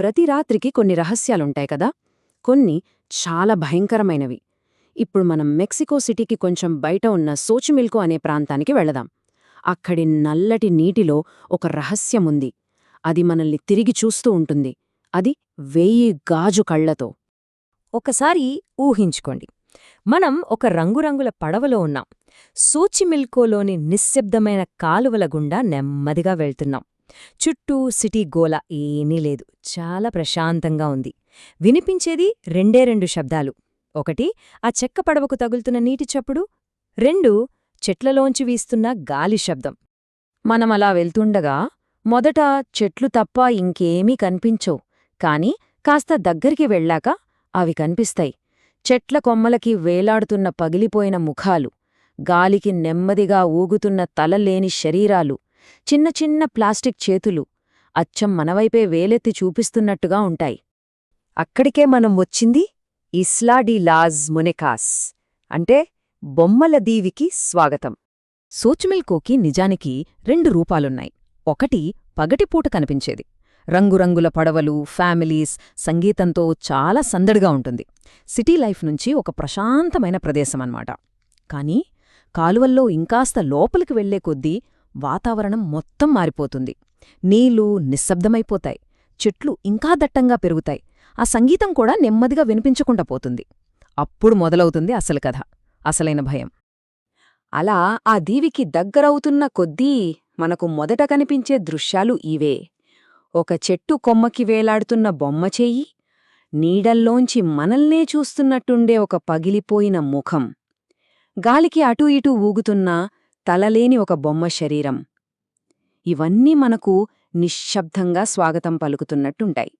ప్రతి రాత్రికి కొన్ని రహస్యాలుంటాయి కదా, కొన్ని చాలా భయంకరమైనవి. ఇప్పుడు మనం మెక్సికో సిటీకి కొంచెం బయట ఉన్న సోచిమిల్కో అనే ప్రాంతానికి వెళదాం. అక్కడి నల్లటి నీటిలో ఒక రహస్యముంది. అది మనల్ని తిరిగి చూస్తూ ఉంటుంది. అది 1000 గాజు కళ్లతో. ఒకసారి ఊహించుకోండి, మనం ఒక రంగురంగుల పడవలో ఉన్నాం. సోచిమిల్కోలోని నిశ్శబ్దమైన కాలువల గుండా నెమ్మదిగా వెళ్తున్నాం. చుట్టూ సిటీ గోల ఏమీ లేదు, చాలా ప్రశాంతంగా ఉంది. వినిపించేది రెండు శబ్దాలు. ఒకటి, ఆ చెక్క పడవకు తగులుతున్న నీటి చప్పుడు. 2, చెట్లలోంచి వీస్తున్న గాలి శబ్దం. మనమలా వెళ్తుండగా మొదట చెట్లు తప్ప ఇంకేమీ కనిపించవు. కాని కాస్త దగ్గరికి వెళ్ళాక అవి కనిపిస్తాయి. చెట్ల కొమ్మలకి వేలాడుతున్న పగిలిపోయిన ముఖాలు, గాలికి నెమ్మదిగా ఊగుతున్న తలలేని శరీరాలు, చిన్న చిన్న ప్లాస్టిక్ చేతులు అచ్చం మనవైపే వేలెత్తి చూపిస్తున్నట్టుగా ఉంటాయి. అక్కడికే మనం వచ్చింది ఇస్లా డి లాజ్ మునెకాస్, అంటే బొమ్మల దీవికి స్వాగతం. సోచిమిల్కోకి నిజానికి 2 రూపాలున్నాయి. ఒకటి పగటిపూట కనిపించేది. రంగురంగుల పడవలు, ఫ్యామిలీస్, సంగీతంతో చాలా సందడిగా ఉంటుంది. సిటీ లైఫ్ నుంచి ఒక ప్రశాంతమైన ప్రదేశమన్నమాట. కాని కాలువల్లో ఇంకాస్త లోపలికి వెళ్లే కొద్దీ వాతావరణం మొత్తం మారిపోతుంది. నీళ్లు నిశ్శబ్దమైపోతాయి, చెట్లు ఇంకా దట్టంగా పెరుగుతాయి, ఆ సంగీతం కూడా నెమ్మదిగా వినిపించకుండా పోతుంది. అప్పుడు మొదలవుతుంది అసలు కథ, అసలైన భయం. అలా ఆ దీవికి దగ్గరవుతున్న కొద్దీ మనకు మొదట కనిపించే దృశ్యాలు ఇవే. ఒక చెట్టు కొమ్మకి వేలాడుతున్న బొమ్మచేయి, నీడల్లోంచి మనల్నే చూస్తున్నట్టుండే ఒక పగిలిపోయిన ముఖం, గాలికి అటూ ఇటూ ఊగుతున్న తలలేని ఒక బొమ్మ శరీరం. ఇవన్నీ మనకు నిశ్శబ్దంగా స్వాగతం పలుకుతున్నట్టుంటాయి.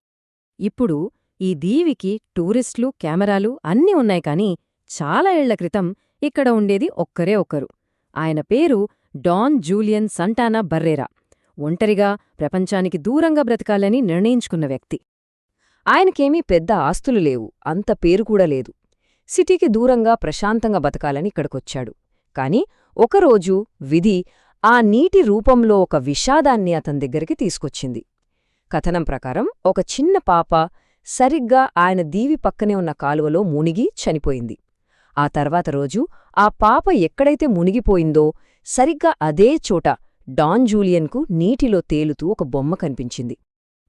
ఇప్పుడు ఈ దీవికి టూరిస్టులు, కెమెరాలు అన్నీ ఉన్నాయి. కాని చాలా ఏళ్ల క్రితం ఇక్కడ ఉండేది ఒక్కరే ఒక్కరు. ఆయన పేరు డాన్ జూలియన్ సంటానా బర్రేరా. ఒంటరిగా ప్రపంచానికి దూరంగా బ్రతకాలని నిర్ణయించుకున్న వ్యక్తి. ఆయనకేమీ పెద్ద ఆస్తులు లేవు, అంత పేరు కూడా లేదు. సిటీకి దూరంగా ప్రశాంతంగా బతకాలని ఇక్కడికొచ్చాడు. కాని ఒకరోజు విధి ఆ నీటి రూపంలో ఒక విషాదాన్ని అతని దగ్గరికి తీసుకొచ్చింది. కథనం ప్రకారం ఒక చిన్న పాప సరిగ్గా ఆయన దీవి పక్కనే ఉన్న కాలువలో మునిగి చనిపోయింది. ఆ తర్వాత రోజు ఆ పాప ఎక్కడైతే మునిగిపోయిందో సరిగ్గా అదే చోట డాన్ జూలియన్కు నీటిలో తేలుతూ ఒక బొమ్మ కనిపించింది.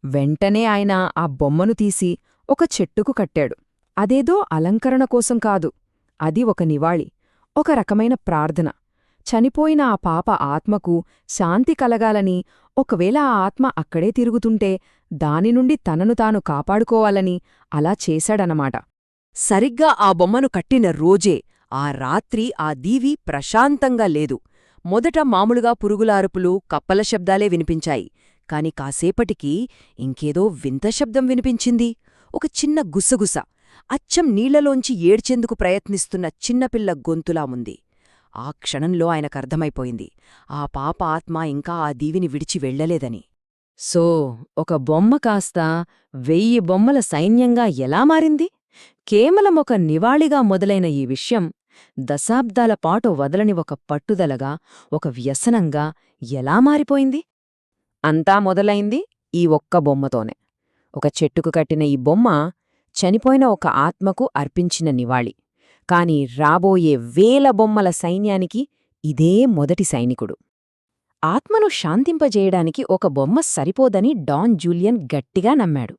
వెంటనే ఆయన ఆ బొమ్మను తీసి ఒక చెట్టుకు కట్టాడు. అదేదో అలంకరణ కోసం కాదు, అది ఒక నివాళి, ఒక రకమైన ప్రార్థన. చనిపోయిన ఆ పాప ఆత్మకు శాంతి కలగాలని, ఒకవేళ ఆ ఆత్మ అక్కడే తిరుగుతుంటే దాని నుండి తనను తాను కాపాడుకోవాలని అలా చేశాడనమాట. సరిగ్గా ఆ బొమ్మను కట్టిన రోజే ఆ రాత్రి ఆ దీవి ప్రశాంతంగా లేదు. మొదట మామూలుగా పురుగుల అరుపులు, కప్పల శబ్దాలే వినిపించాయి. కాని కాసేపటికి ఇంకేదో వింత శబ్దం వినిపించింది. ఒక చిన్న గుసగుస, అచ్చం నీళ్లలోంచి ఏడ్చేందుకు ప్రయత్నిస్తున్న చిన్నపిల్ల గొంతులా ఉంది. ఆ క్షణంలో ఆయనకర్థమైపోయింది, ఆ పాప ఆత్మ ఇంకా ఆ దీవిని విడిచి వెళ్లలేదని. సో ఒక బొమ్మ కాస్త 1000 బొమ్మల సైన్యంగా ఎలా మారింది? కేవలం ఒక నివాళిగా మొదలైన ఈ విషయం దశాబ్దాల పాటు వదలని ఒక పట్టుదలగా, ఒక వ్యసనంగా ఎలా మారిపోయింది? అంతా మొదలైంది ఈ ఒక్క బొమ్మతోనే. ఒక చెట్టుకు కట్టిన ఈ బొమ్మ చనిపోయిన ఒక ఆత్మకు అర్పించిన నివాళి. కాని రాబోయే 1000 బొమ్మల సైన్యానికి ఇదే మొదటి సైనికుడు. ఆత్మను శాంతింపజేయడానికి ఒక బొమ్మ సరిపోదని డాన్ జూలియన్ గట్టిగా నమ్మాడు.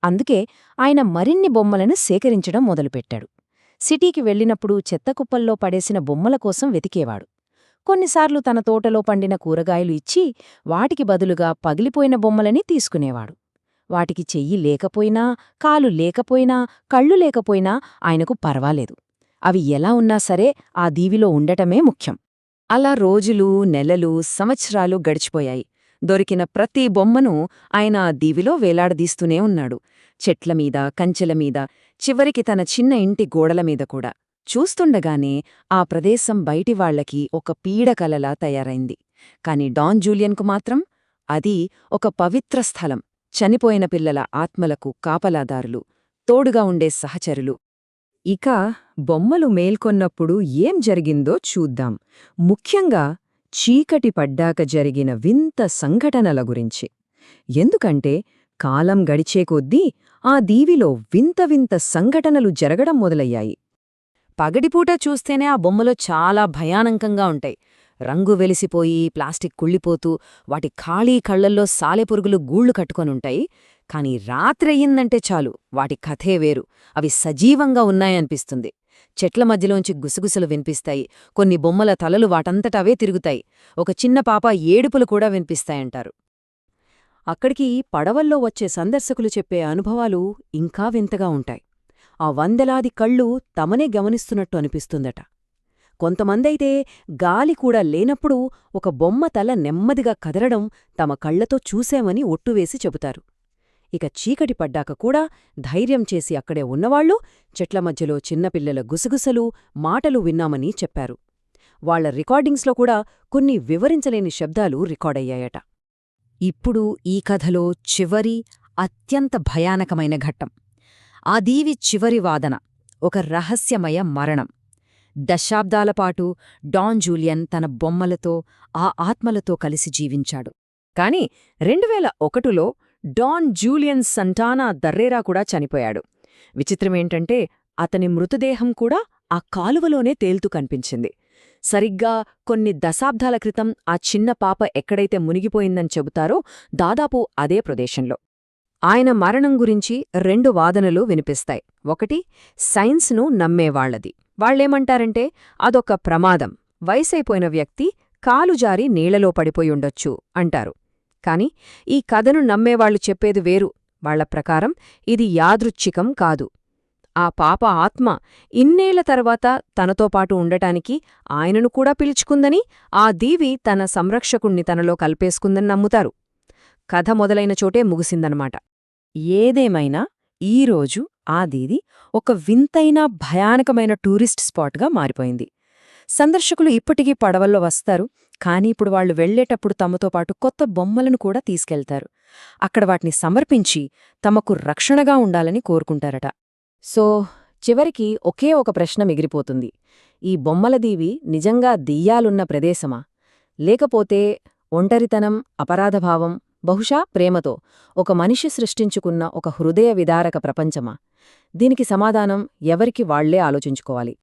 అందుకే ఆయన మరిన్ని బొమ్మలను సేకరించడం మొదలుపెట్టాడు. సిటీకి వెళ్ళినప్పుడు చెత్తకుప్పల్లో పడేసిన బొమ్మల కోసం వెతికేవాడు. కొన్నిసార్లు తన తోటలో పండిన కూరగాయలు ఇచ్చి వాటికి బదులుగా పగిలిపోయిన బొమ్మలని తీసుకునేవాడు. వాటికి చెయ్యి లేకపోయినా, కాలు లేకపోయినా, కళ్ళు లేకపోయినా ఆయనకు పర్వాలేదు. అవి ఎలా ఉన్నా సరే ఆ దీవిలో ఉండటమే ముఖ్యం. అలా రోజులు, నెలలు, సంవత్సరాలు గడిచిపోయాయి. దొరికిన ప్రతి బొమ్మను ఆయన ఆ దీవిలో వేలాడదీస్తూనే ఉన్నాడు. చెట్లమీద, కంచెలమీద, చివరికి తన చిన్న ఇంటి గోడలమీద కూడా. చూస్తుండగానే ఆ ప్రదేశం బయటివాళ్లకి ఒక పీడకలలా తయారైంది. కాని డాన్ జూలియన్కు మాత్రం అది ఒక పవిత్ర స్థలం, చనిపోయిన పిల్లల ఆత్మలకు కాపలాదారులు, తోడుగా ఉండే సహచరులు. ఇక బొమ్మలు మేల్కొన్నప్పుడు ఏం జరిగిందో చూద్దాం. ముఖ్యంగా చీకటి పడ్డాక జరిగిన వింత సంఘటనల గురించి. ఎందుకంటే కాలం గడిచే కొద్దీ ఆ దీవిలో వింత వింత సంఘటనలు జరగడం మొదలయ్యాయి. పగటిపూట చూస్తేనే ఆ బొమ్మలు చాలా భయానకంగా ఉంటాయి. రంగు వెలిసిపోయి ప్లాస్టిక్ కుళ్ళిపోతూ వాటి ఖాళీ కళ్లల్లో సాలెపురుగులు గూళ్లు కట్టుకొనుంటాయి. కాని రాత్రయ్యిందంటే చాలు వాటి కథే వేరు. అవి సజీవంగా ఉన్నాయనిపిస్తుంది. చెట్ల మధ్యలోంచి గుసగుసలు వినిపిస్తాయి. కొన్ని బొమ్మల తలలు వాటంతటవే తిరుగుతాయి. ఒక చిన్న పాప ఏడుపులు కూడా వినిపిస్తాయంటారు. అక్కడికి పడవల్లో వచ్చే సందర్శకులు చెప్పే అనుభవాలు ఇంకా వింతగా ఉంటాయి. ఆ వందలాది కళ్ళు తమనే గమనిస్తున్నట్టు అనిపిస్తుందట. కొంతమందైతే గాలి కూడా లేనప్పుడు ఒక బొమ్మ తల నెమ్మదిగా కదలడం తమ కళ్లతో చూశామని ఒట్టువేసి చెబుతారు. ఇక చీకటి పడ్డాక కూడా ధైర్యం చేసి అక్కడే ఉన్నవాళ్లు చెట్ల మధ్యలో చిన్నపిల్లల గుసగుసలు, మాటలు విన్నామని చెప్పారు. వాళ్ల రికార్డింగ్స్లో కూడా కొన్ని వివరించలేని శబ్దాలు రికార్డయ్యాయట. ఇప్పుడు ఈ కథలో చివరి, అత్యంత భయానకమైన ఘట్టం. ఆ దీవి చివరి వాదన, ఒక రహస్యమయ మరణం. దశాబ్దాలపాటు డాన్ జూలియన్ తన బొమ్మలతో, ఆ ఆత్మలతో కలిసి జీవించాడు. కాని 2001లో డాన్ జూలియన్ సంటానా బర్రెరా కూడా చనిపోయాడు. విచిత్రమేంటంటే అతని మృతదేహం కూడా ఆ కాలువలోనే తేల్తూ కనిపించింది. సరిగ్గా కొన్ని దశాబ్దాల క్రితం ఆ చిన్న పాప ఎక్కడైతే మునిగిపోయిందని చెబుతారో దాదాపు అదే ప్రదేశంలో. ఆయన మరణం గురించి 2 వాదనలు వినిపిస్తాయి. ఒకటి, సైన్స్ను నమ్మేవాళ్లది. వాళ్లేమంటారంటే అదొక ప్రమాదం, వయసైపోయిన వ్యక్తి కాలుజారి నీళ్లలో పడిపోయుండొచ్చు అంటారు. కాని ఈ కథను నమ్మేవాళ్లు చెప్పేది వేరు. వాళ్ల ప్రకారం ఇది యాదృచ్ఛికం కాదు. ఆ పాప ఆత్మ ఇన్నేళ్ల తర్వాత తనతో పాటు ఉండటానికి ఆయనను కూడా పిలుచుకుందని, ఆ దీవి తన సంరక్షకుణ్ణి తనలో కల్పేసుకుందని నమ్ముతారు. కథ మొదలైన చోటే ముగిసిందనమాట. ఏదేమైనా ఈరోజు ఆ దీవి ఒక వింతైన భయానకమైన టూరిస్ట్ స్పాట్గా మారిపోయింది. సందర్శకులు ఇప్పటికీ పడవల్లో వస్తారు, కానీ ఇప్పుడు వాళ్లు వెళ్లేటప్పుడు తమతో పాటు కొత్త బొమ్మలను కూడా తీసుకెళ్తారు. అక్కడ వాటిని సమర్పించి తమకు రక్షణగా ఉండాలని కోరుకుంటారట. సో చివరికి ఒకే ఒక ప్రశ్న మిగిలిపోతుంది. ఈ బొమ్మల దీవి నిజంగా దెయ్యాలున్న ప్రదేశమా? లేకపోతే ఒంటరితనం, అపరాధభావం, బహుశా ప్రేమతో ఒక మనిషి సృష్టించుకున్న ఒక హృదయ విదారక ప్రపంచమా? దీనికి సమాధానం ఎవరికి వాళ్లే ఆలోచించుకోవాలి.